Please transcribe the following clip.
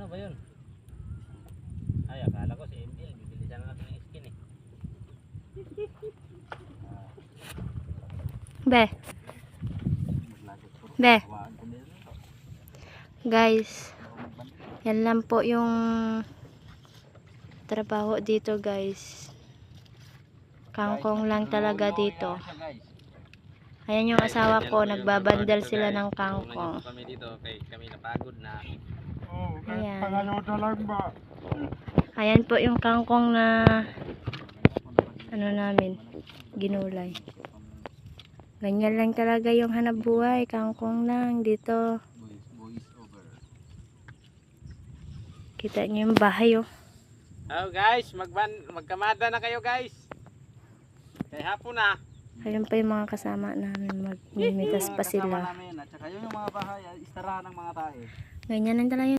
ba yun? Ay, akala ko si ML. Bibili siya ng aking skin eh. Be. Be. Guys. Yan lang po yung trabaho dito guys. Kangkong lang talaga dito. Ayan yung asawa ko. Nagbabandal sila ng kangkong. Kami dito. Kami napagod na. Ayan. Pangayoda lang ba? Ayan po yung kangkong na ano namin. Ginulay. Ganyan lang talaga yung hanap buhay. Kangkong lang dito. Kita niyo yung bahay oh. Oh guys, magkamada na kayo guys. Kaya hapon na. Ayun pa yung mga kasama namin. Magmimitas pa sila. At saka yun yung mga bahay, istarahan ng mga tae. Ganyan lang talaga.